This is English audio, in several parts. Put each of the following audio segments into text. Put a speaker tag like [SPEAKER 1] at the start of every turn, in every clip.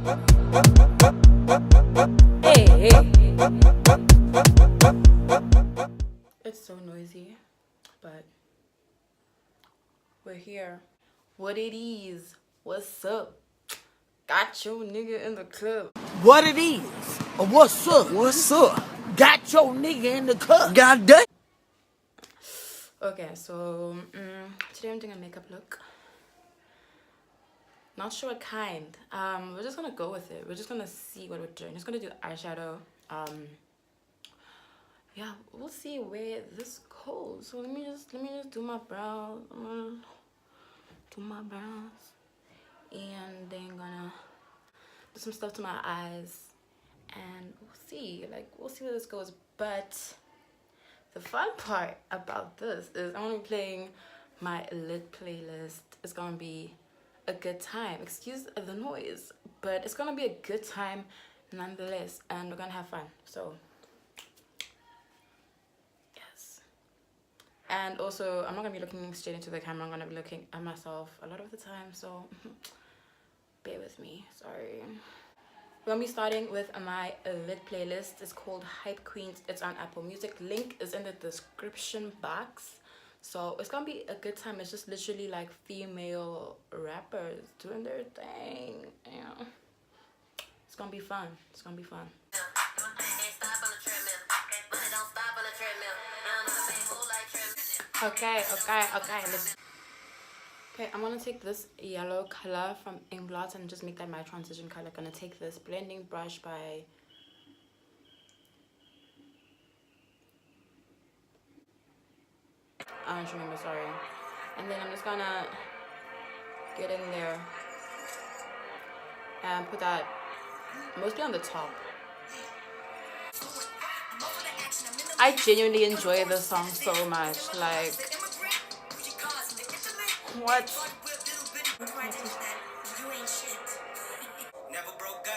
[SPEAKER 1] Hey, hey. It's so noisy, but we're here. What it is? What's up? Got your nigga in the club.
[SPEAKER 2] What it is? What's up?
[SPEAKER 3] What's up?
[SPEAKER 2] Got your nigga in the cup.
[SPEAKER 3] God damn.
[SPEAKER 1] Okay, so today I'm doing a makeup look. Not sure what kind. We're just gonna go with it. We're just gonna see what we're doing. Just gonna do eyeshadow. Yeah, we'll see where this goes. So let me just do my brows. I'm gonna do my brows, and then gonna do some stuff to my eyes, and we'll see where this goes. But the fun part about this is I'm gonna be playing my lit playlist. It's gonna be a good time. Excuse the noise, but it's gonna be a good time nonetheless, and we're gonna have fun. So yes. And also, I'm not gonna be looking straight into the camera. I'm gonna be looking at myself a lot of the time, so bear with me. Sorry. We're gonna be starting with my lit playlist. It's called Hype Queens. It's on Apple Music. Link is in the description box. So it's gonna be a good time. It's just literally like female rappers doing their thing. Yeah. It's gonna be fun. It's gonna be fun. Okay. Okay, I'm gonna take this yellow color from Inglot and just make that my transition color. Gonna take this blending brush by I don't remember, sorry. And then I'm just gonna get in there and put that mostly on the top. I genuinely enjoy this song so much. Like, what?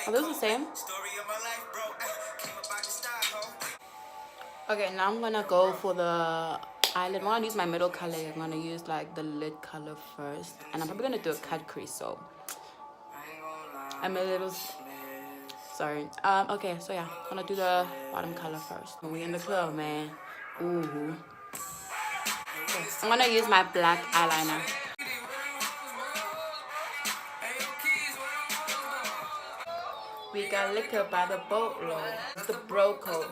[SPEAKER 1] Are those the same? Okay, now I'm gonna go for the eyelid. I'm gonna use my middle color. I'm gonna use like the lid color first, and I'm probably gonna do a cut crease. So I'm a little sorry. Okay, so yeah, I'm gonna do the bottom color first. We in the club, man. Ooh. Okay, I'm gonna use my black eyeliner. We got liquor by the boatload. It's the bro code.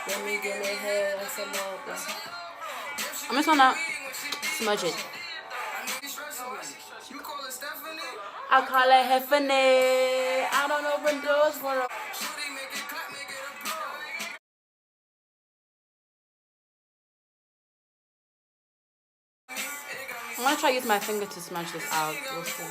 [SPEAKER 1] Let me get it here. I'm just gonna smudge it. I call it Hefene. I don't open doors for a. I'm gonna try to use my finger to smudge this out. We'll see.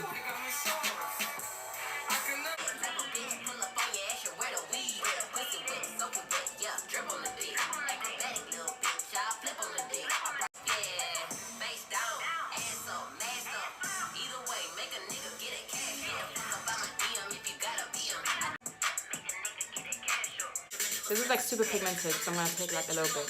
[SPEAKER 1] This is like super pigmented, so I'm gonna take like a little bit.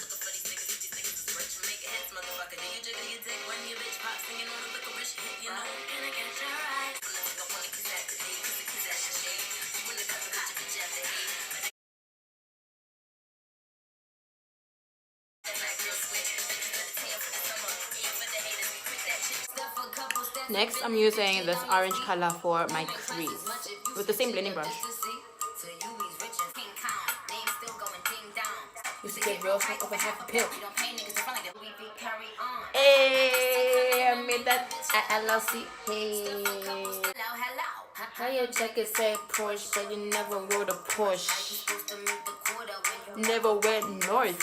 [SPEAKER 1] Next, I'm using this orange color for my crease with the same blending brush. Used to get real hot over half a pill. Hey, I made that at LLC. Hey. How your jacket say Porsche, but you never rode a Porsche. Never went north.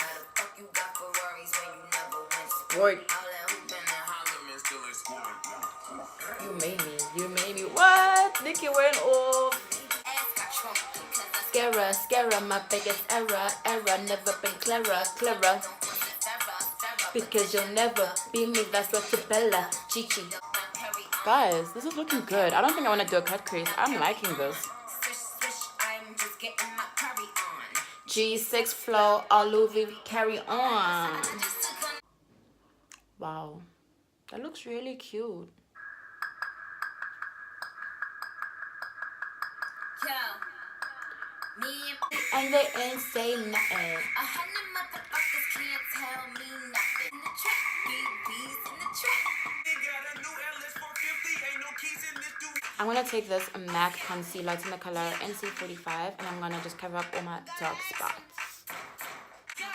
[SPEAKER 1] Sport. You made me. What? Nicki went off. Scara, my biggest error, never been clearer. Because you'll never be me, that's what Bella, Chichi. Guys, this is looking good. I don't think I want to do a cut crease. I'm liking this. G6 flow, all Louis, carry on. Wow, that looks really cute. And they ain't say nothing. I'm gonna take this MAC concealer in the color NC45 and I'm gonna just cover up all my dark spots.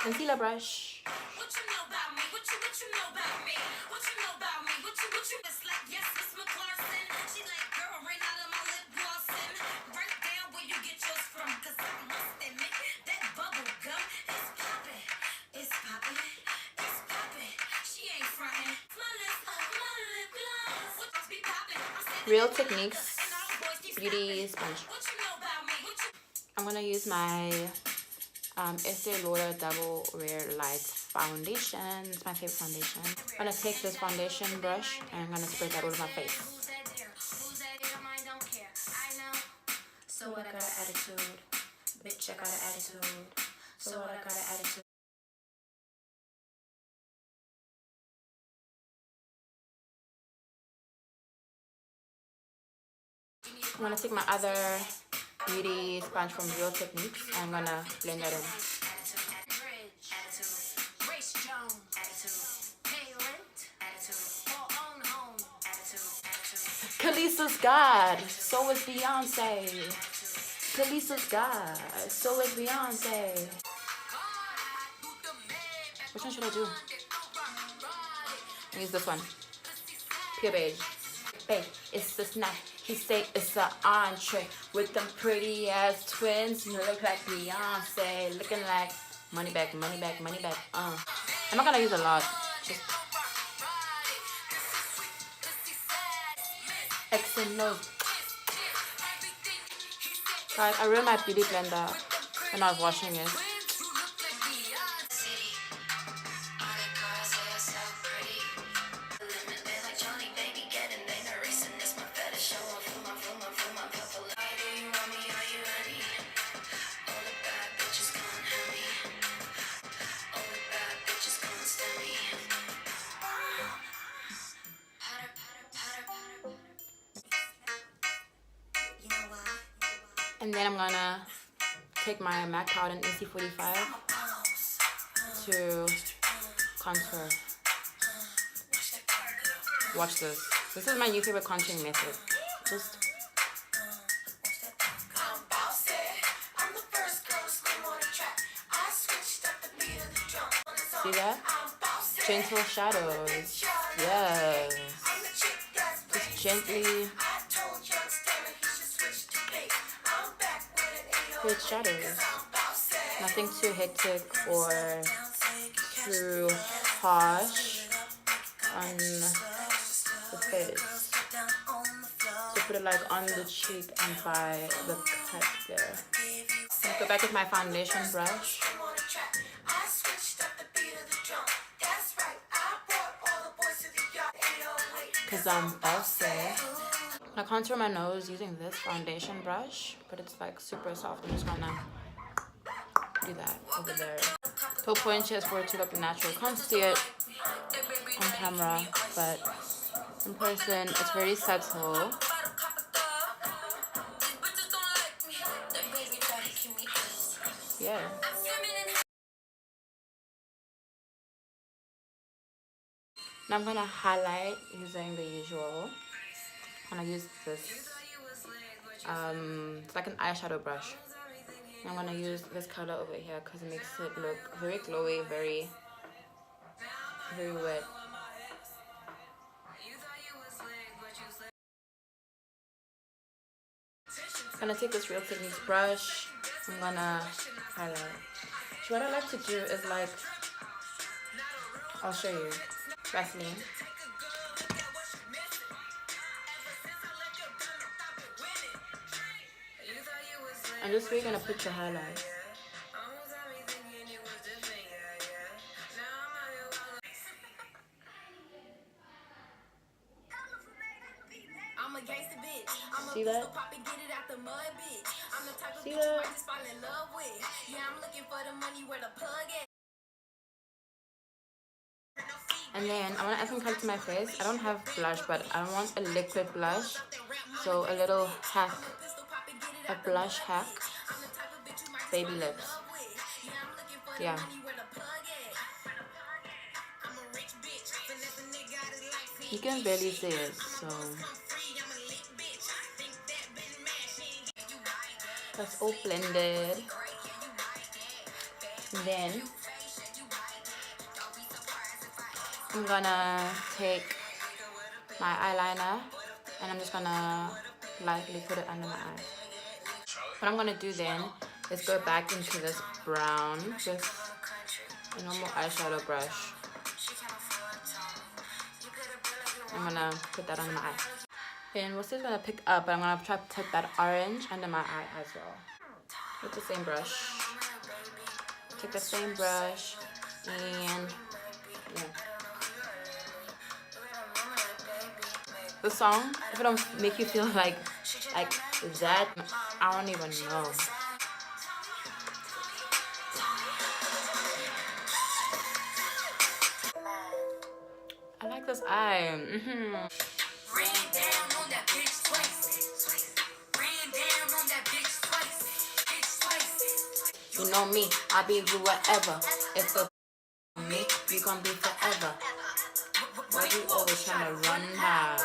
[SPEAKER 1] Concealer brush. What you know about me? What you know about me? What you know about me? What you it's like yes, Miss McClarson. She like girl right out of my lip glossing. Right down where you get yours from, cause I must admit that bubble gum is poppin'. It's poppin'. It's poppin'. She ain't frontin'. My lip gloss. What be poppin'? Real Techniques Beauty Sponge. What you know about me? I'm gonna use my Estee Lauder Double Wear Light Foundation. It's my favorite foundation. I'm gonna take this foundation brush and I'm gonna spread that all over my face. So what, I got an attitude. Bitch, I got an attitude. So what, I got an attitude. I'm gonna take my other beauty sponge from Real Techniques and I'm gonna blend that in. Khaleesi's God, so is Beyonce. Khaleesi's God, so is Beyonce. Which one should I do? I'll use this one. Pure beige. Babe, it's the snack. He say it's an entree with them pretty ass twins. You look like Beyonce, looking like money back, money back, money back. I'm not gonna use a lot. Just X and O's. Guys, I ruined my beauty blender when I was washing it. And then I'm gonna take my MAC powder in NC45 to contour. Watch this. This is my new favorite contouring method. Just see that? Gentle shadows. Yes. Just gently create shadows. Nothing too hectic or too harsh on the face. So put it like on the cheek and by the cut there. I'll go back with my foundation brush. Cause I'm bossy. I contour my nose using this foundation brush, but it's like super soft. I'm just gonna do that over there. 12 inches for it to look natural. You can't see it on camera, but in person it's very subtle. Yeah. Now I'm gonna highlight using the usual. I'm gonna use this. It's like an eyeshadow brush. I'm gonna use this color over here because it makes it look very glowy, very wet. I'm gonna take this Real Techniques brush. I'm gonna highlight. So what I like to do is like, I'll show you. Vaseline. And just where you're gonna put your highlight. See that? See that? And then I want to add some color to my face. I don't have blush, but I want a liquid blush. So a little hack a blush hack, baby lips. Yeah. You can barely see it, so that's all blended. Then I'm gonna take my eyeliner and I'm just gonna lightly put it under my eye. What I'm gonna do then is go back into this brown with a normal eyeshadow brush. I'm gonna put that under my eye. And what's this gonna pick up, but I'm gonna try to put that orange under my eye as well. With the same brush. Take the same brush and yeah. The song, if it don't make you feel like that, I don't even know. I like this eye. You know me, I'll be with whatever. If the me, we gon' be forever. Why you always tryna run high?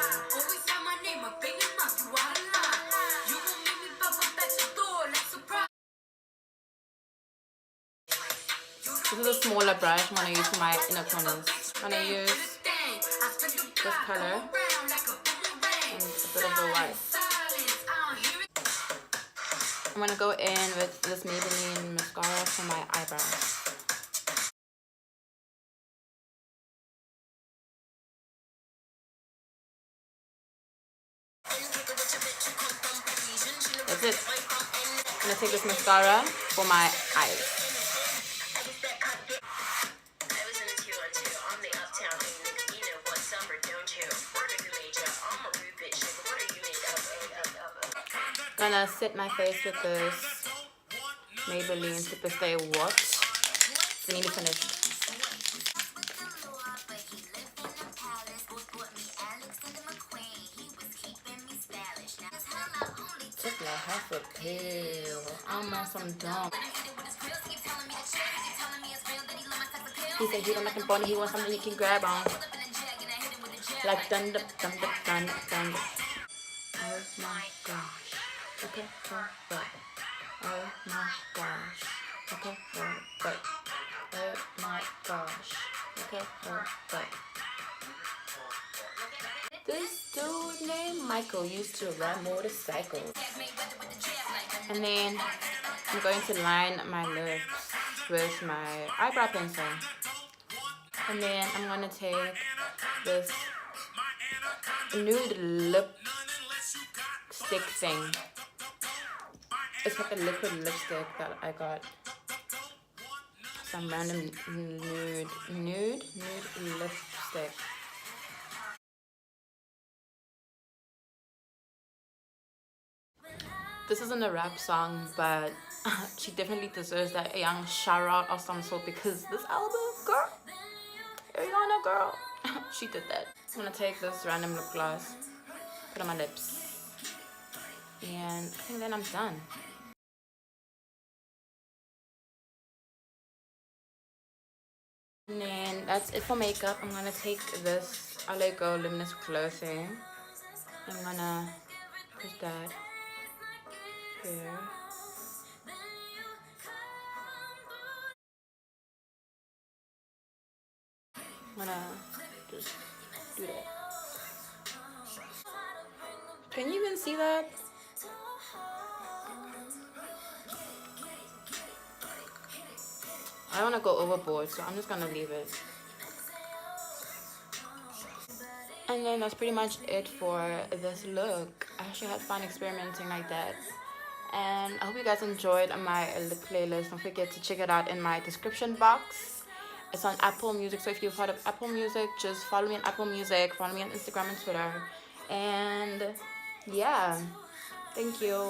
[SPEAKER 1] This is a smaller brush I'm gonna use for my inner corners. I'm gonna use this color and a bit of the white. I'm gonna go in with this Maybelline mascara for my eyebrows. That's it. I'm gonna take this mascara for my eyes. Gonna set my face with this Maybelline Super Stay What. It's nearly finished. Took like half a pill. I'm on some dumb. He said he don't like him funny. He wants something you can grab on. Like thunder, thunder, thunder, thunder. Oh my gosh. Okay, but oh my gosh. Okay, but oh my gosh. Okay, but this dude named Michael used to ride motorcycles. And then I'm going to line my lips with my eyebrow pencil. And then I'm gonna take this nude lip stick thing. It's like a liquid lipstick that I got. Some random nude lipstick. This isn't a rap song, but she definitely deserves that young shout out of some sort because this album, girl, Ariana girl, she did that. I'm gonna take this random lip gloss, put on my lips, and I think then I'm done. And then that's it for makeup. I'm gonna take this Allego Luminous Clothing. I'm gonna put that here. I'm gonna just do that. Can you even see that? I don't want to go overboard, so I'm just gonna leave it. And then that's pretty much it for this look. I actually had fun experimenting like that. And I hope you guys enjoyed my lip playlist. Don't forget to check it out in my description box. It's on Apple Music, so if you've heard of Apple Music, just follow me on Apple Music, follow me on Instagram and Twitter. And yeah, thank you.